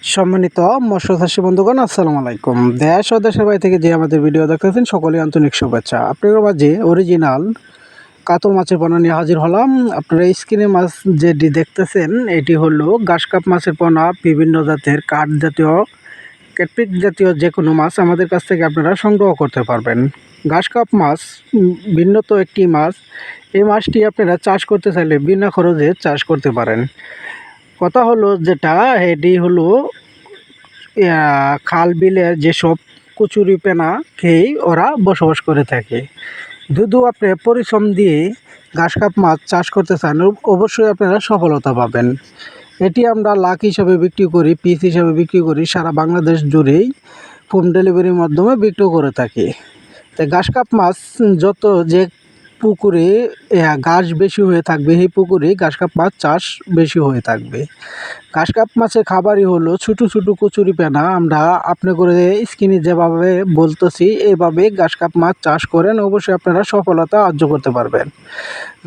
সম্মানিত মৎস্য চাষী বন্ধুগণ, আসসালামু আলাইকুম। দেশ ও দেশের বাইরে থেকে যে আমাদের ভিডিও দেখতেছেন সকলেই আন্তরিক শুভেচ্ছা। আপনাদের মাঝে অরিজিনাল কাতল মাছের পোনা নিয়ে হাজির হলাম। আপনারা স্ক্রিনে মাছ যেটি দেখতেছেন এটি হলো ঘাসকাপ মাছের পোনা। বিভিন্ন জাতের কাঠ জাতীয়, ক্যাটফিশ জাতীয় যে কোনো মাছ আমাদের কাছ থেকে আপনারা সংগ্রহ করতে পারবেন। ঘাসকাপ মাছ ভিন্নত একটি মাছ। এই মাছটি আপনারা চাষ করতে চাইলে বিনা খরচে চাষ করতে পারেন। কথা হলো যেটা, এটি হলো খাল বিলের যেসব কচুরিপানা খেয়েই ওরা বসবাস করে থাকে। যদি আপনি পরিশ্রম দিয়ে ঘাসকাপ মাছ চাষ করতে চান, অবশ্যই আপনারা সফলতা পাবেন। এটি আমরা লাখ হিসাবে বিক্রি করি, পিস হিসাবে বিক্রি করি, সারা বাংলাদেশ জুড়েই হোম ডেলিভারির মাধ্যমে বিক্রি করে থাকি। তাই ঘাসকাপ মাছ যত যে পুকুরে ঘাস বেশি হয়ে থাকবে, সেই পুকুরে ঘাসকাপ মাছ চাষ বেশি হয়ে থাকবে। ঘাসকাপ মাছের খাবারই হলো ছোটো ছোটো কচুরিপানা। আমরা আপনি করে স্ক্রিনে যেভাবে বলতেছি এভাবে ঘাসকাপ মাছ চাষ করেন, অবশ্যই আপনারা সফলতা অর্জন করতে পারবেন।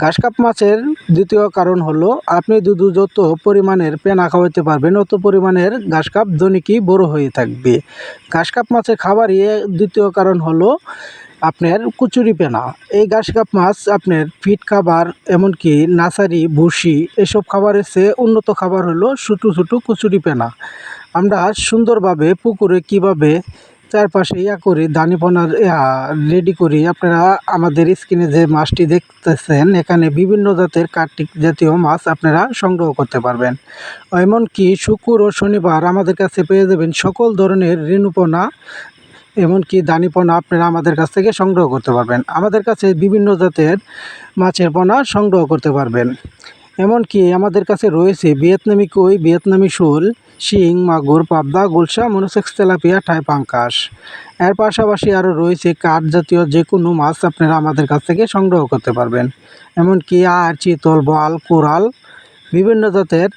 ঘাসকাপ মাছের দ্বিতীয় কারণ হলো, আপনি যত পরিমাণের পেনা খাওয়াতে পারবেন তত পরিমাণের ঘাসকাপ দৈনিকই বড় হয়ে থাকবে। ঘাসকাপ মাছের খাবারই দ্বিতীয় কারণ হলো আপনার কচুরিপানা। এই ঘাসকাপ মাছ আপনার ফিড খাবার, এমনকি নাসারি ভুসি, এসব খাবারের চেয়ে উন্নত খাবার হলো ছোটো ছোটো কচুরিপানা। আমরা সুন্দরভাবে পুকুরে কিভাবে চারপাশে করি দানিপনার রেডি করি, আপনারা আমাদের স্ক্রিনে যে মাছটি দেখতেছেন এখানে বিভিন্ন জাতের কার্তিক জাতীয় মাছ আপনারা সংগ্রহ করতে পারবেন। এমনকি শুক্র ও শনিবার আমাদের কাছে পেয়ে যাবেন সকল ধরনের রেণুপনা, এমনকি দানিপনা আপনারা আমাদের কাছ থেকে সংগ্রহ করতে পারবেন। আমাদের কাছে বিভিন্ন জাতের মাছের পোনা সংগ্রহ করতে পারবেন। এমনকি আমাদের কাছে রয়েছে ভিয়েতনামি কই, ভিয়েতনামি শোল, শিং, মাগুর, পাবদা, গুলশা, মনোসেক্স, তেলাপিয়া, টাই, পাঙ্কাশ। এর পাশাপাশি আরও রয়েছে কাঠ জাতীয় যে কোনো মাছ আপনারা আমাদের কাছ থেকে সংগ্রহ করতে পারবেন। এমনকি আর, চিতল, বোয়াল, কোরাল, বিভিন্ন জাতের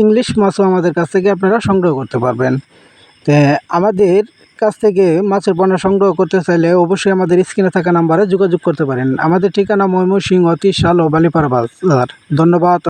ইংলিশ মাছও আমাদের কাছ থেকে আপনারা সংগ্রহ করতে পারবেন। তো আমাদের কাছ থেকে মাছের পোনা সংগ্রহ করতে চাইলে অবশ্যই আমাদের স্ক্রিনে থাকা নাম্বারে যোগাযোগ করতে পারেন। আমাদের ঠিকানা ময়মনসিংহ, ত্রিশাল ও বালিপাড়া বাজার। ধন্যবাদ।